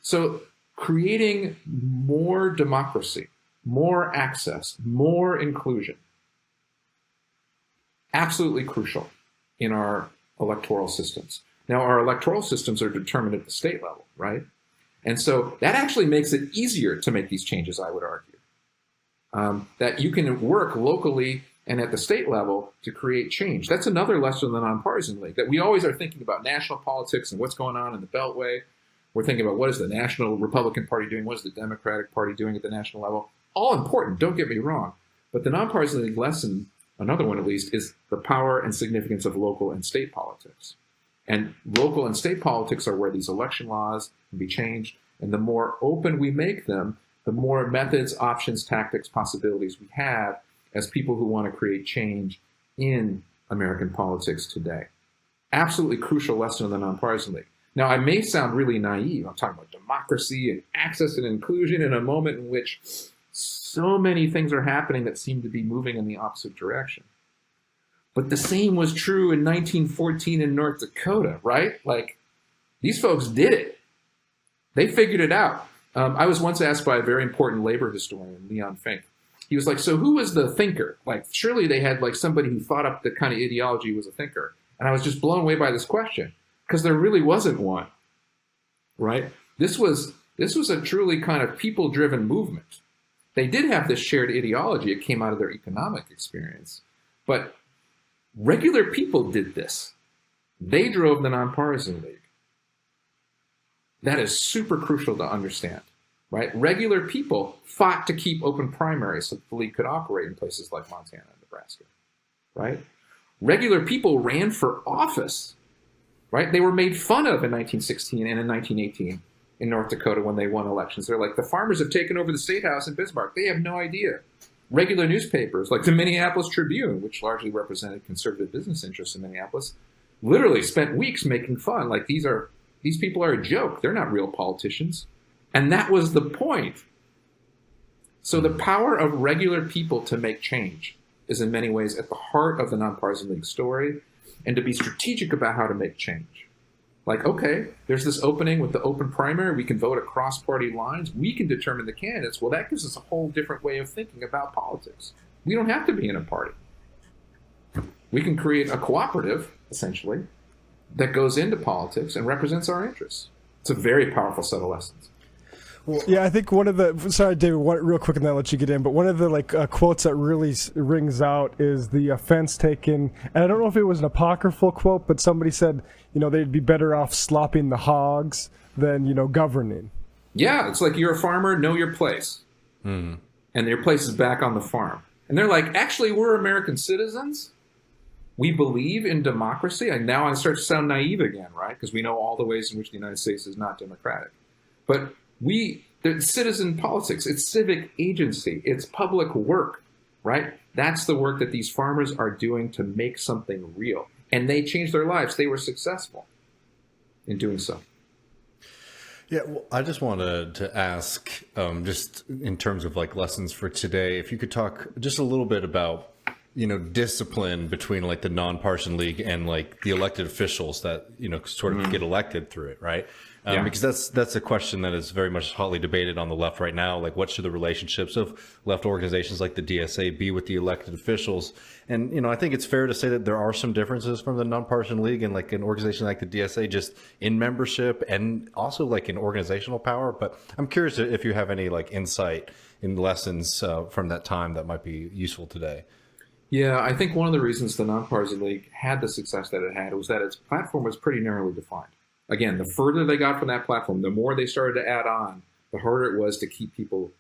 C: So creating more democracy, more access, more inclusion, absolutely crucial in our electoral systems. Now, our electoral systems are determined at the state level, right? And so that actually makes it easier to make these changes, I would argue. That you can work locally and at the state level to create change. That's another lesson of the Nonpartisan League, that we always are thinking about national politics and what's going on in the Beltway. We're thinking about what is the National Republican Party doing, what is the Democratic Party doing at the national level. All important, don't get me wrong. But the Nonpartisan League lesson, another one at least, is the power and significance of local and state politics. And local and state politics are where these election laws can be changed. And the more open we make them, the more methods, options, tactics, possibilities we have as people who want to create change in American politics today. Absolutely crucial lesson of the Nonpartisan League. Now, I may sound really naive. I'm talking about democracy and access and inclusion in a moment in which so many things are happening that seem to be moving in the opposite direction. But the same was true in 1914 in North Dakota, right? Like, these folks did it. They figured it out. I was once asked by a very important labor historian, Leon Fink. He was like, so who was the thinker? Like, surely they had like somebody who thought up the kind of ideology was a thinker. And I was just blown away by this question, because there really wasn't one, right? This was a truly kind of people-driven movement. They did have this shared ideology. It came out of their economic experience. But regular people did this. They drove the Nonpartisan League. That is super crucial to understand, right? Regular people fought to keep open primaries so that the league could operate in places like Montana and Nebraska, right? Regular people ran for office, right? They were made fun of in 1916 and in 1918 in North Dakota when they won elections. They're like, the farmers have taken over the State House in Bismarck. They have no idea. Regular newspapers like the Minneapolis Tribune, which largely represented conservative business interests in Minneapolis, literally spent weeks making fun. Like, these people are a joke. They're not real politicians. And that was the point. So the power of regular people to make change is in many ways at the heart of the Nonpartisan League story, and to be strategic about how to make change. Like, okay, there's this opening with the open primary. We can vote across party lines. We can determine the candidates. Well, that gives us a whole different way of thinking about politics. We don't have to be in a party. We can create a cooperative, essentially, that goes into politics and represents our interests. It's a very powerful set of lessons.
A: Yeah, I think one of the, sorry, David, real quick, and then I'll let you get in, but one of the quotes that really rings out is the offense taken, and I don't know if it was an apocryphal quote, but somebody said, they'd be better off slopping the hogs than, governing.
C: Yeah, it's like you're a farmer, know your place. And your place is back on the farm. And they're like, actually, we're American citizens. We believe in democracy. And now I start to sound naive again, right? Because we know all the ways in which the United States is not democratic. But there's citizen politics. It's civic agency. It's public work, right? That's the work that these farmers are doing to make something real. And they changed their lives. They were successful in doing so.
B: Yeah, well, I just wanted to ask, just in terms of like lessons for today, if you could talk just a little bit about, discipline between like the Nonpartisan League and like the elected officials that, sort of get elected through it, right? Because that's a question that is very much hotly debated on the left right now. Like, what should the relationships of left organizations like the DSA be with the elected officials? And, I think it's fair to say that there are some differences from the Nonpartisan League and like an organization like the DSA, just in membership and also like in organizational power. But I'm curious if you have any like insight in lessons from that time that might be useful today.
C: Yeah, I think one of the reasons the Nonpartisan League had the success that it had was that its platform was pretty narrowly defined. Again, the further they got from that platform, the more they started to add on, the harder it was to keep people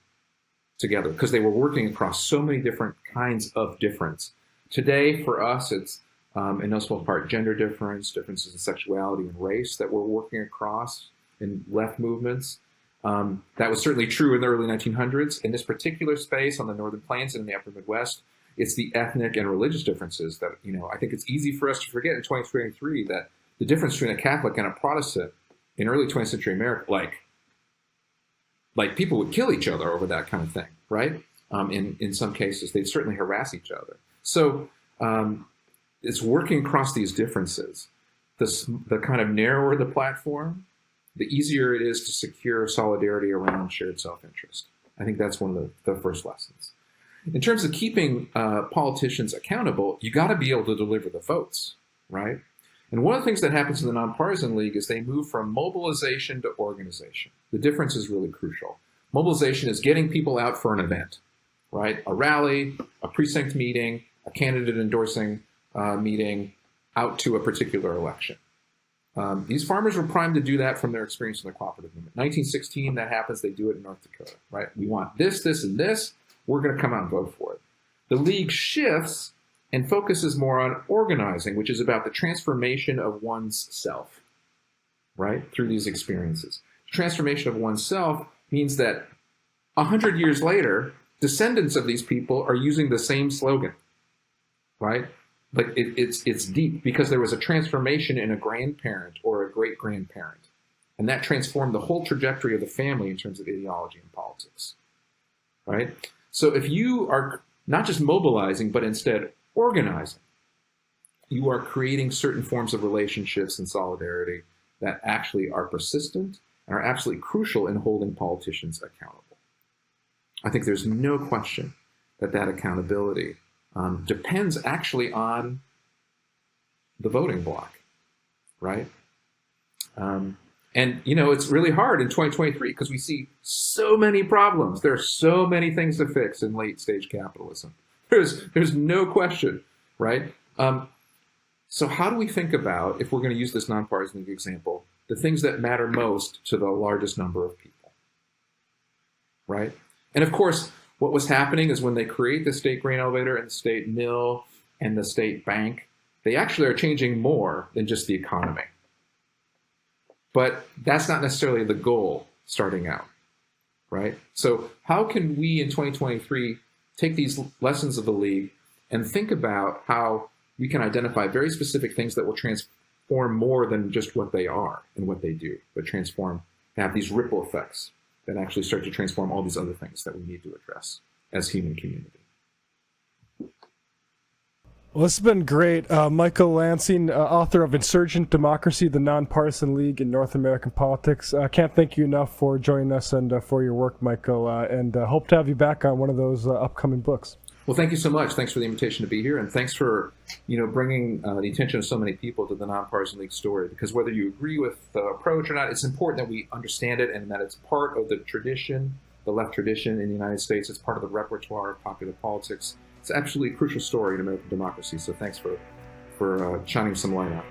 C: together because they were working across so many different kinds of difference. Today, for us, it's in no small part gender difference, differences in sexuality and race that we're working across in left movements. That was certainly true in the early 1900s. In this particular space on the Northern Plains and in the Upper Midwest, it's the ethnic and religious differences that, I think it's easy for us to forget in 2023 that the difference between a Catholic and a Protestant in early 20th century America, like people would kill each other over that kind of thing, right? In some cases, they'd certainly harass each other. So it's working across these differences. The kind of narrower the platform, the easier it is to secure solidarity around shared self-interest. I think that's one of the first lessons. In terms of keeping politicians accountable, you got to be able to deliver the votes, right? And one of the things that happens in the Nonpartisan League is they move from mobilization to organization. The difference is really crucial. Mobilization is getting people out for an event, right? A rally, a precinct meeting, a candidate endorsing meeting out to a particular election. These farmers were primed to do that from their experience in the cooperative movement. 1916, that happens. They do it in North Dakota, right? We want this, this, and this. We're going to come out and vote for it. The League shifts and focuses more on organizing, which is about the transformation of one's self, right, through these experiences. Transformation of one's self means that 100 years later, descendants of these people are using the same slogan, right? Like it's deep because there was a transformation in a grandparent or a great-grandparent, and that transformed the whole trajectory of the family in terms of ideology and politics, right? So if you are not just mobilizing, but instead organizing, you are creating certain forms of relationships and solidarity that actually are persistent and are absolutely crucial in holding politicians accountable. I think there's no question that accountability depends actually on the voting bloc, right? And, it's really hard in 2023 because we see so many problems. There are so many things to fix in late stage capitalism. There's no question, right? So how do we think about, if we're going to use this Nonpartisan League example, the things that matter most to the largest number of people, right? And of course, what was happening is when they create the state grain elevator and the state mill and the state bank, they actually are changing more than just the economy. But that's not necessarily the goal starting out, right? So how can we in 2023 take these lessons of the League and think about how we can identify very specific things that will transform more than just what they are and what they do, but transform, have these ripple effects that actually start to transform all these other things that we need to address as human community.
A: Well, this has been great. Michael Lansing, author of Insurgent Democracy, the Nonpartisan League in North American Politics. I can't thank you enough for joining us and for your work, Michael, and hope to have you back on one of those upcoming books.
C: Well, thank you so much. Thanks for the invitation to be here, and thanks for bringing the attention of so many people to the Nonpartisan League story. Because whether you agree with the approach or not, it's important that we understand it and that it's part of the tradition, the left tradition in the United States. It's part of the repertoire of popular politics. It's absolutely a crucial story in American democracy. So thanks for shining some light on it.